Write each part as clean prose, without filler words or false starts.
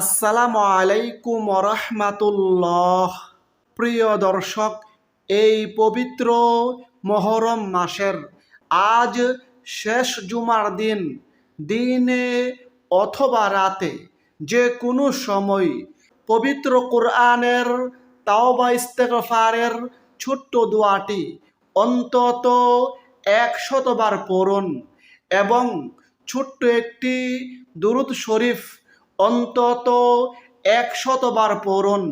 আসসালামু আলাইকুম রহমাতুল্লাহ। প্রিয় দর্শক, এই পবিত্র মহরম মাসের আজ শেষ জুমার দিন, দিনে অথবা রাতে যে কোনো সময় পবিত্র কোরআনের তাওবা ইস্তেগফারের ছোট্ট দোয়াটি অন্তত 100 বার পড়ুন এবং ছোট্ট একটি দুরূদ শরীফ অন্তত 100 বার পড়ুন।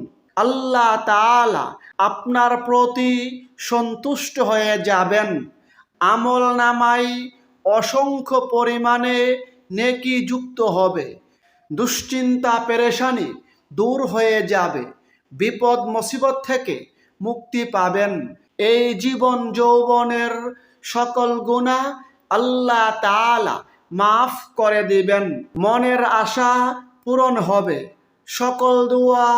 আল্লাহ তাআলা আপনার প্রতি সন্তুষ্ট হয়ে যাবেন। আমল নামায় অসংখ্য পরিমাণে নেকি যুক্ত হবে, দুশ্চিন্তা পেরেশানি দূর হয়ে যাবে, বিপদ মুসিবত থেকে মুক্তি পাবেন। এই জীবন যৌবনের সকল গুনাহ আল্লাহ তাআলা মাফ করে দিবেন। মনের আশা পূরণ হবে, সকল দোয়া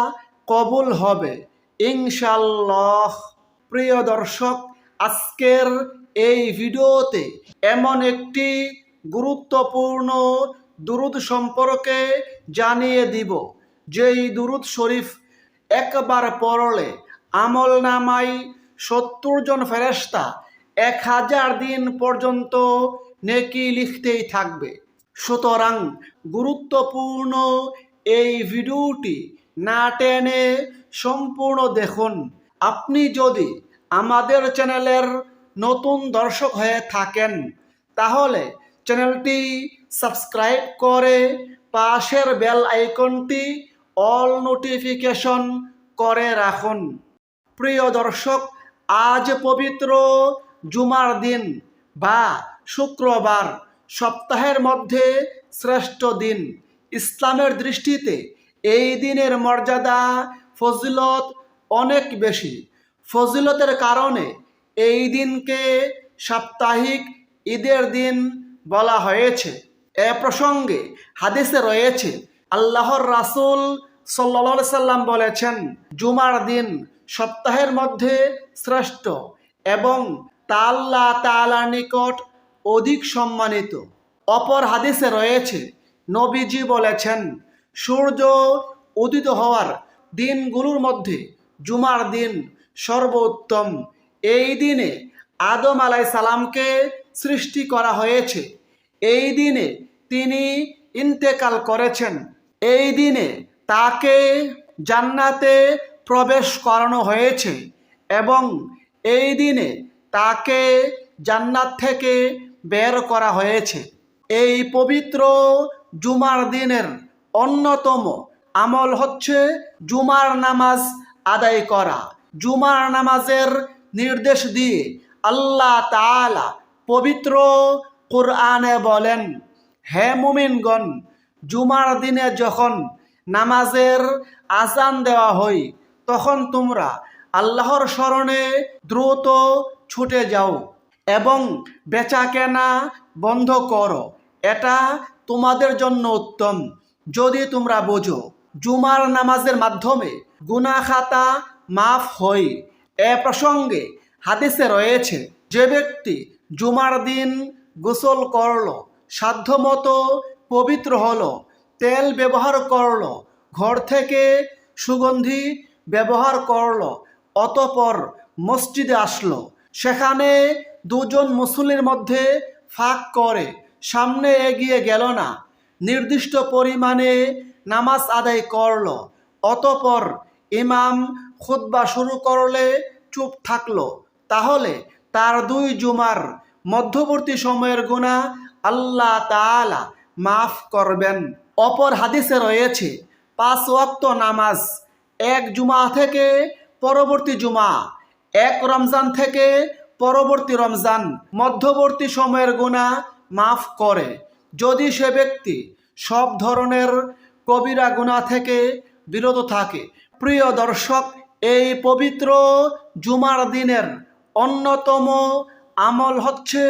কবুল হবে ইনশাআল্লাহ। প্রিয় দর্শক, আজকের এই ভিডিওতে এমন একটি গুরুত্বপূর্ণ দুরূদ সম্পর্কে জানিয়ে দিব, যেই দুরূদ শরীফ একবার পড়লে আমল নামায় 70 জন ফেরেশতা 1000 দিন পর্যন্ত নেকি লিখতেই থাকবে। সুতরাং গুরুত্বপূর্ণ এই ভিডিওটি না টেনে সম্পূর্ণ দেখুন। আপনি যদি আমাদের চ্যানেলের নতুন দর্শক হয়ে থাকেন তাহলে চ্যানেলটি সাবস্ক্রাইব করে পাশের বেল আইকনটি অল নোটিফিকেশন করে রাখুন। প্রিয় দর্শক, আজ পবিত্র জুমার দিন বা শুক্রবার, সপ্তাহের মধ্যে শ্রেষ্ঠ দিন। ইসলামের দৃষ্টিতে এই দিনের মর্যাদা ফজিলত অনেক বেশি। ফজিলতের কারণে এই দিনকে সাপ্তাহিক ঈদের দিন বলা হয়েছে। এ প্রসঙ্গে হাদিসে রয়েছে, আল্লাহর রাসূল সাল্লাল্লাহু আলাইহি সাল্লাম বলেছেন, জুমার দিন সপ্তাহের মধ্যে শ্রেষ্ঠ এবং তা আল্লাহ তাআলার নিকট অধিক সম্মানিত। অপর হাদিসে রয়েছে, নবীজি বলেছেন, সূর্য উদিত হওয়ার দিনগুলোর মধ্যে জুমার দিন সর্বোত্তম। এই দিনে আদম আলাইহিস সালামকে সৃষ্টি করা হয়েছে। এই দিনে তিনি ইন্তেকাল করেছেন। এই দিনে তাকে জান্নাতে প্রবেশ করানো হয়েছে এবং এই দিনে তাকে জান্নাত থেকে বের করা হয়েছে। এই পবিত্র জুমার দিনের অন্যতম আমল হচ্ছে জুমার নামাজ আদায় করা। জুমার নামাজের নির্দেশ দিয়ে আল্লাহ তাআলা পবিত্র কোরআনে বলেন, হে মুমিনগণ, জুমার দিনে যখন নামাজের আযান দেওয়া হয় তখন তোমরা আল্লাহর শরণে দ্রুত ছুটে যাও এবং বেচাকেনা বন্ধ করো, এটা তোমাদের জন্য উত্তম যদি তোমরা বোঝো। জুমার নামাজের মাধ্যমে গুনাহ খাতা মাফ হয়। এ প্রসঙ্গে হাদিসে রয়েছে, যে ব্যক্তি জুমার দিন গোসল করলো, সাধ্যমতো পবিত্র হলো, তেল ব্যবহার করলো, ঘর থেকে সুগন্ধি ব্যবহার করলো, অতঃপর মসজিদে আসলো, সেখানে দুজন মুসল্লির মধ্যে ফাঁক করে সামনে এগিয়ে গেল না, নির্দিষ্ট পরিমাণে নামাজ আদায় করলো, অতঃপর ইমাম খুতবা শুরু করলে চুপ থাকলো, তাহলে তার 2 জুমার মধ্যবর্তী সময়ের গুনাহ আল্লাহ তাআলা মাফ করবেন। অপর হাদিসে রয়েছে, 5 ওয়াক্ত নামাজ এক জুমা থেকে পরবর্তী জুমা, এক রমজান থেকে পরবর্তী রমজান মধ্যবর্তী সময়ের গুনাহ মাফ করে, যদি সে ব্যক্তি সব ধরনের কবিরা গুনাহ থেকে বিরত থাকে। প্রিয় দর্শক, এই পবিত্র জুমার দিনের অন্যতম আমল হচ্ছে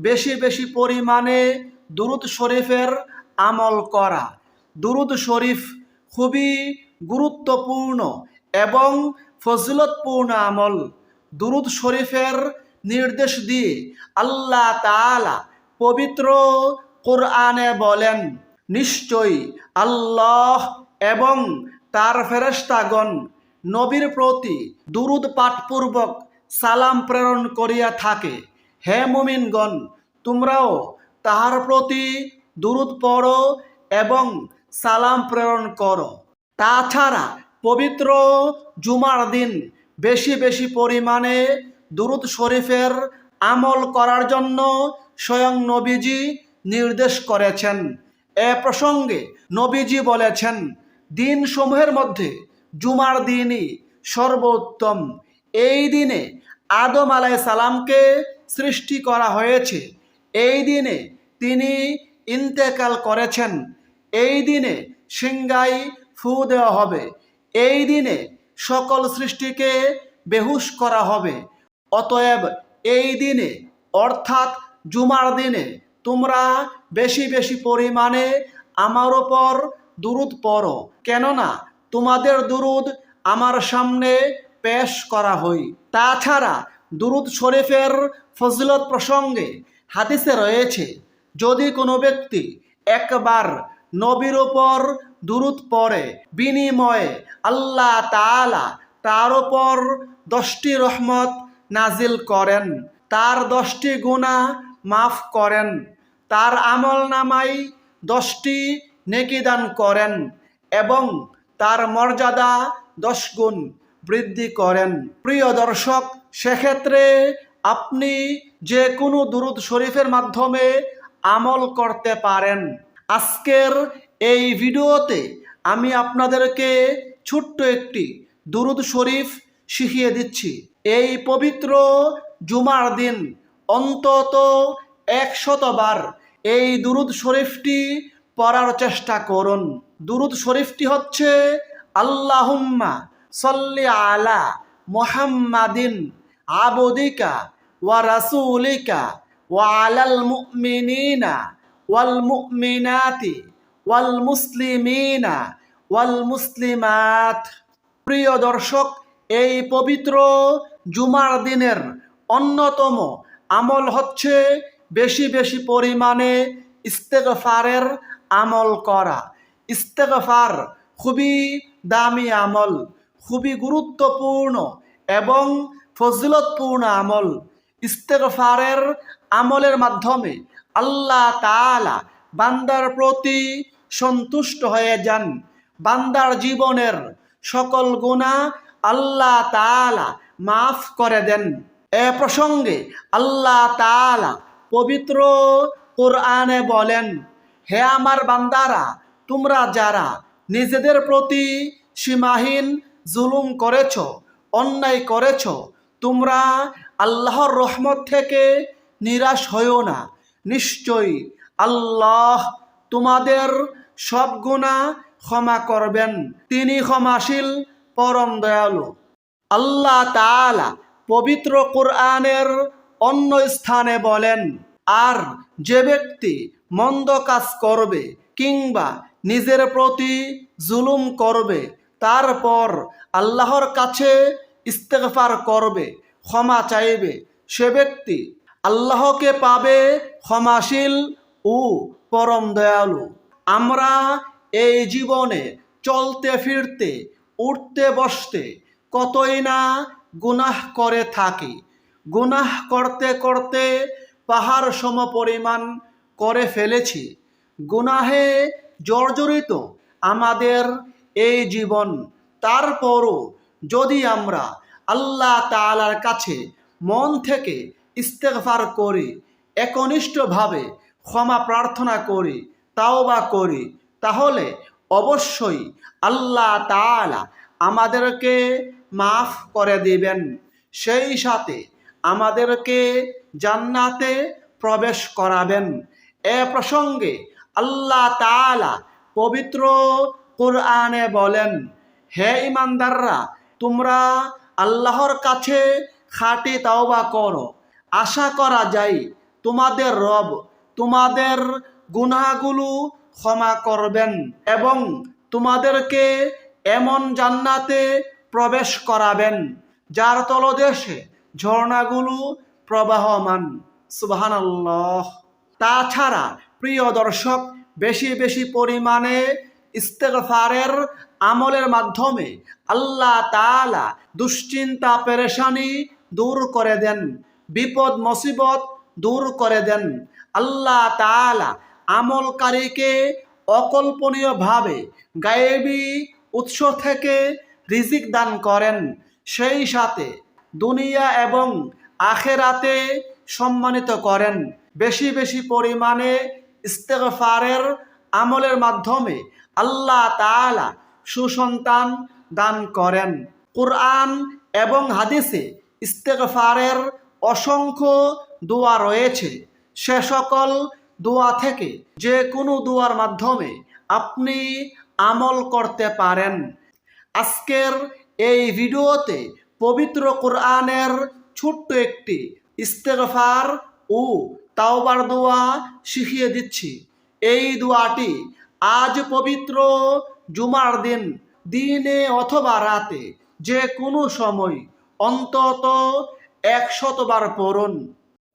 বেশি বেশি পরিমাণে দুরূদ শরীফের আমল করা। দুরূদ শরীফ খুবই গুরুত্বপূর্ণ এবং ফজিলতপূর্ণ আমল। দুরূদ শরীফের নির্দেশ দিয়ে আল্লাহ তাআলা পবিত্র কোরআনে বলেন, নিশ্চয়ই আল্লাহ এবং তার ফেরেশতাগণ নবীর প্রতি দুরূদ পাঠপূর্বক সালাম প্রেরণ করিয়া থাকে। হে মুমিনগণ, তোমরাও তাহার প্রতি দুরূদ পড়ো এবং সালাম প্রেরণ করো। তাছাড়া পবিত্র জুমার দিন বেশি বেশি পরিমাণে দুরূদ শরীফের আমল করার জন্য স্বয়ং নবীজি নির্দেশ করেছেন। এ প্রসঙ্গে নবীজি বলেছেন, দিন সমূহের মধ্যে জুমার দিনই সর্বোত্তম। এই দিনে আদম আলাইহিস সালামকে সৃষ্টি করা হয়েছে। এই দিনে তিনি ইন্তেকাল করেছেন। এই দিনে সিংহায় ফু দেওয়া হবে। এই দিনে সকল সৃষ্টিকে বেহুশ করা হবে। অতএব এই দিনে অর্থাৎ জুমার দিনে তোমরা বেশি বেশি পরিমাণে আমার ওপর দুরূদ পড়ো, কেননা তোমাদের দুরূদ আমার সামনে পেশ করা হয়। তাছাড়া দুরূদ শরীফের ফজিলত প্রসঙ্গে হাদিসে রয়েছে, যদি কোনো ব্যক্তি একবার নবীর ওপর দুরূদ পড়ে, বিনিময়ে আল্লাহ তাআলা তার ওপর 10টি রহমত নাজিল করেন, তার 10টি গুনাহ মাফ করেন, তার আমল নামায় 10টি নেকি দান করেন এবং তার মর্যাদা 10 গুণ বৃদ্ধি করেন। প্রিয় দর্শক, সেক্ষেত্রে আপনি যে কোনো দুরূদ শরীফের মাধ্যমে আমল করতে পারেন। আজকের এই ভিডিওতে আমি আপনাদেরকে ছোট্ট একটি দুরূদ শরীফ শিখিয়ে দিচ্ছি। এই পবিত্র জুমার দিন অন্তত 100 বার এই দুরূদ শরীফটি পড়ার চেষ্টা করুন। দুরূদ শরীফটি হচ্ছে, আল্লাহুম্মা সাল্লি আলা মুহাম্মাদিন আবদিকা ওয়া রাসূলিকা ওয়া আলাল মুমিনিনা ওয়াল মুমিনাতি ওয়াল মুসলিমিনা ওয়াল মুসলিমাত। প্রিয় দর্শক, এই পবিত্র জুমার দিনের অন্যতম আমল হচ্ছে বেশি বেশি পরিমাণে ইস্তেগফারের আমল করা। ইস্তেগফার খুবই দামি আমল, খুবই গুরুত্বপূর্ণ এবং ফজিলতপূর্ণ আমল। ইস্তেগফারের আমলের মাধ্যমে আল্লাহ তাআলা বান্দার প্রতি সন্তুষ্ট হয়ে যান। বান্দার জীবনের সকল গুনাহ আল্লাহ তাআলা মাফ করে দেন। এ প্রসঙ্গে আল্লাহ তাআলা পবিত্র কোরআনে বলেন, হে আমার বান্দারা, তোমরা যারা নিজেদের প্রতি সীমাহীন জুলুম করেছ, অন্যায় করেছ, তোমরা আল্লাহর রহমত থেকে নিরাশ হইও না। নিশ্চয়ই আল্লাহ তোমাদের সব গুনাহ ক্ষমা করবেন। তিনি ক্ষমাশীল, পরম দয়ালু। আল্লাহ তাআলা পবিত্র কোরআনের অন্য স্থানে বলেন, আর যে ব্যক্তি মন্দ কাজ করবে কিংবা নিজের প্রতি জুলুম করবে, তারপর আল্লাহর কাছে ইস্তেগফার করবে, ক্ষমা চাইবে, সে ব্যক্তি আল্লাহকে পাবে ক্ষমাশীল ও পরম দয়ালু। আমরা এই জীবনে চলতে ফিরতে, উঠতে বসতে কতই না গুনাহ করে থাকি। গুনাহ করতে করতে পাহাড় সম পরিমাণ করে ফেলেছি। গুনাহে জর্জরিত আমাদের এই জীবন। তারপরও যদি আমরা আল্লাহ তাআলার কাছে মন থেকে ইস্তেগফার করি, একনিষ্ঠভাবে ক্ষমা প্রার্থনা করি, তাওবা করি, তাহলে অবশ্যই আল্লাহ তাআলা আমাদেরকে মাফ করে দিবেন। সেই সাথে আমাদেরকে জান্নাতে প্রবেশ করাবেন। এ প্রসঙ্গে আল্লাহ তাআলা পবিত্র কোরআনে বলেন, হে ঈমানদাররা, তোমরা আল্লাহর কাছে খাঁটি তাওবা করো। আশা করা যায় তোমাদের রব তোমাদের গুনাহগুলো ক্ষমা করবেন এবং তোমাদেরকে এমন জান্নাতে প্রবেশ করাবেন যার তলদেশে ঝর্ণাগুলো প্রবাহমান। সুবহানাল্লাহ। তাছাড়া প্রিয় দর্শক, বেশি বেশি পরিমাণে ইস্তেগফারের আমলের মাধ্যমে আল্লাহ তাআলা দুশ্চিন্তা পেরেশানি দূর করে দেন, বিপদ মুসিবত দূর করে দেন। আল্লাহ তাআলা আমলকারীকে অকল্পনীয়ভাবে গায়েবী উৎস থেকে রিজিক দান করেন, সেই সাথে দুনিয়া এবং আখেরাতে সম্মানিত করেন। বেশি বেশি পরিমাণে ইস্তেগফারের আমলের মাধ্যমে আল্লাহ তাআলা সুসন্তান দান করেন। কুরআন এবং হাদিসে ইস্তেগফারের অসংখ্য দোয়া রয়েছে। সে সকল দোয়া থেকে যে কোনো দোয়ার মাধ্যমে আপনি আমল করতে পারেন। আজকের এই ভিডিওতে পবিত্র কোরআনের ছোট্ট একটি ইস্তেগফার ও তাওবার দোয়া শিখিয়ে দিচ্ছি। এই দোয়াটি আজ পবিত্র জুমার দিন দিনে অথবা রাতে যে কোনো সময় অন্তত 100 বার পড়ুন।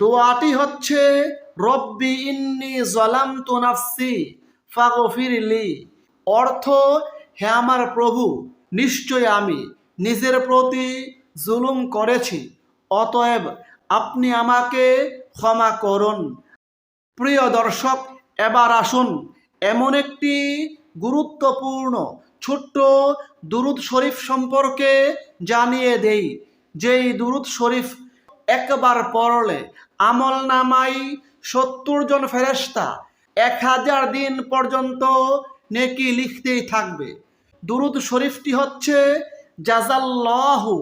দোয়াটি হচ্ছে রব্বি ইন্নী যালামতু নাফসি ফাগফিরলি। অর্থ, হে আমার প্রভু, নিশ্চয় আমি নিজের প্রতি জুলুম করেছি, অতএব আপনি আমাকে ক্ষমা করুন। প্রিয় দর্শক, এবার আসুন এমন একটি গুরুত্বপূর্ণ ছোট্ট দুরূদ শরীফ সম্পর্কে জানিয়ে দেই, যেই দুরূদ শরীফ একবার পড়লে আমল নামাই 70 জন ফেরেশতা 1000 দিন পর্যন্ত নেকি লিখতেই থাকবে। দুরূদ শরীফটি হচ্ছে জাযাল্লাহু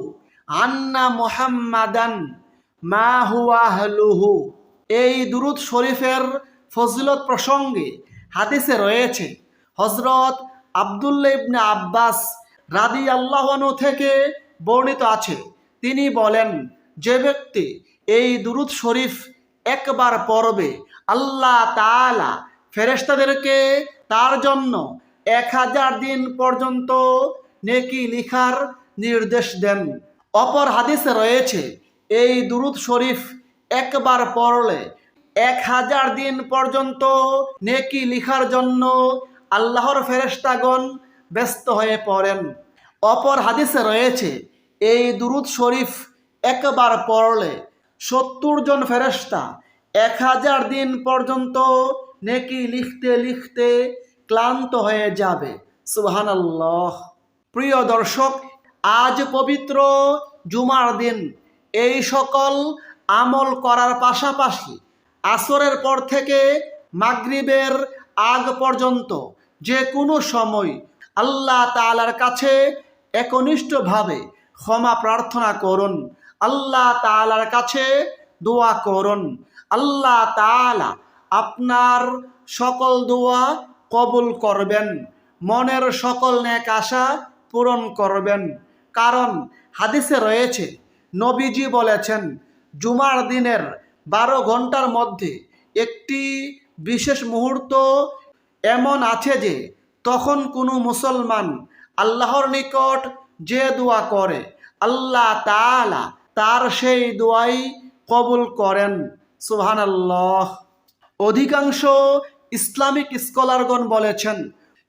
আন্না মুহাম্মাদান মা হুয়া আহলুহু। এই দুরূদ শরীফের ফজিলত প্রসঙ্গে হাদিসে রয়েছে, হযরত আব্দুল্লাহ ইবনে আব্বাস রাদিয়াল্লাহু আনহু থেকে বর্ণিত আছে। তিনি বলেন, যে ব্যক্তি এই দুরূদ শরীফ একবার পড়বে, আল্লাহ তাআলা ফেরেশতাদেরকে তার জন্য 1000 দিন পর্যন্ত নেকি লিখার নির্দেশ দেন। অপর হাদিসে রয়েছে, এই দুরূদ শরীফ একবার পড়লে 1000 দিন পর্যন্ত নেকি লিখার জন্য আল্লাহর ফেরেশতাগণ ব্যস্ত হয়ে পড়েন। অপর হাদিসে রয়েছে, এই দুরূদ শরীফ একবার পড়লে 70 জন ফেরেশতা 1000 দিন পর্যন্ত নেকি লিখতে লিখতে ক্লান্ত হয়ে যাবে। সুবহানাল্লাহ। প্রিয় দর্শক, আজ পবিত্র জুমার দিন এই সকল আমল করার পাশাপাশি আসরের পর থেকে মাগরিবের আগ পর্যন্ত যে কোনো সময় আল্লাহ তাআলার কাছে একনিষ্ঠভাবে ক্ষমা প্রার্থনা করুন, আল্লাহ তাআলার কাছে দোয়া করুন। আল্লাহ তাআলা আপনার সকল দোয়া কবুল করবেন, মনের সকল নেক আশা পূরণ করবেন। কারণ হাদিসে রয়েছে, নবীজি বলেছেন, জুমার দিনের 12 ঘন্টার মধ্যে একটি বিশেষ মুহূর্ত এমন আছে যে তখন কোনো মুসলমান আল্লাহর নিকট যে দোয়া করে, আল্লাহ তাআলা তার সেই দোয়াই কবুল করেন। সুবহানাল্লাহ। অধিকাংশ ইসলামিক স্কলারগণ বলেছেন,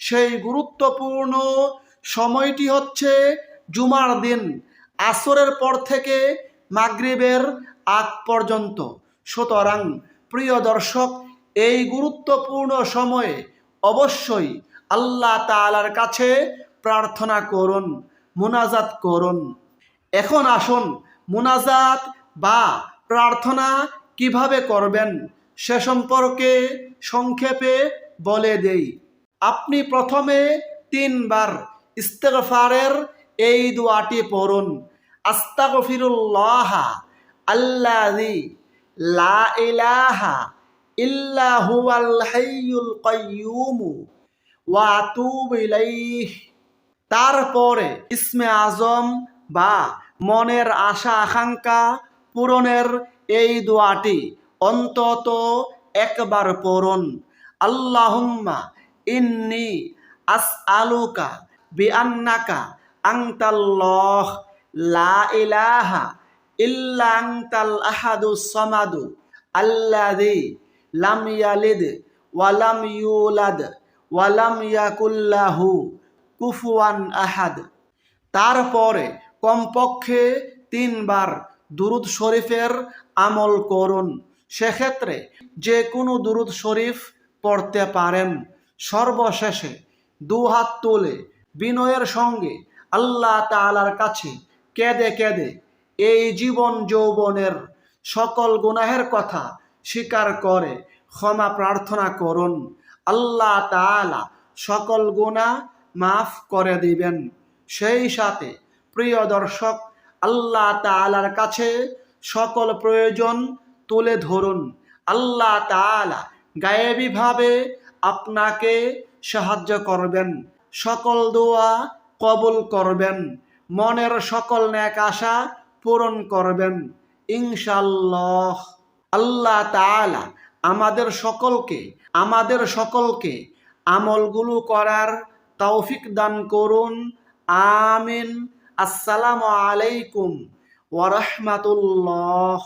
সেই গুরুত্বপূর্ণ সময়টি হচ্ছে জুমার দিন আসরের পর থেকে মাগরিবের আগ পর্যন্ত। সুতরাং প্রিয় দর্শক, এই গুরুত্বপূর্ণ সময়ে অবশ্যই আল্লাহ তাআলার কাছে প্রার্থনা করুন, মুনাজাত করুন। এখন আসুন মুনাজাত বা প্রার্থনা কিভাবে করবেন সে সম্পর্কে সংক্ষেপে বলে দেই। আপনি প্রথমে 3 বার ইস্তেগফারের এই দোয়াটি পড়ুন, আস্তাগফিরুল্লাহ আল্লাযী লা ইলাহা ইল্লা হুয়াল হাইয়ুল কাইয়্যুম ওয়া আতুবু ইলাইহি। তারপরে ইসমে আজম বা মনের আশা আকাঙ্ক্ষা পূরণের এই দোয়াটি অন্তত একবার পড়ুন, আল্লাহুম্মা ইন্নী আসআলুকা বিআন্নাকা আনতাল্লাহ লা ইলাহা ইল্লা আনতাল আহাদুস সামাদু আল্লাযী লাম ইয়ালিদ ওয়া লাম ইউলাদ ওয়ালাম ইয়াকুল্লাহু কুফুয়ান আহাদ। তারপরে কমপক্ষে 3 বার দুরুদ শরীফের আমল করুন। সেক্ষেত্রে যে কোনো দুরুদ শরীফ পড়তে পারেন। সর্বশেষে 2 হাত তুলে বিনয়ের সঙ্গে আল্লাহ তাআলার কাছে কেঁদে কেঁদে এই জীবন যৌবনের সকল গুনাহের কথা স্বীকার করে ক্ষমা প্রার্থনা করুন। আল্লাহ তাআলা সকল গুনাহ মাফ করে দিবেন। সেই সাথে প্রিয় দর্শক, আল্লাহ তাআলার কাছে সকল প্রয়োজন তুলে ধরুন। আল্লাহ তাআলা গায়েবীভাবে আপনাকে সাহায্য করবেন, সকল দোয়া কবুল করবেন, মনের সকল নেক আশা পূরণ করবেন ইনশাআল্লাহ। আল্লাহ তাআলা আমাদের সকলকে আমলগুলো করার তৌফিক দান করুন। আমিন। আসসালামু আলাইকুম ওয়া রাহমাতুল্লাহ।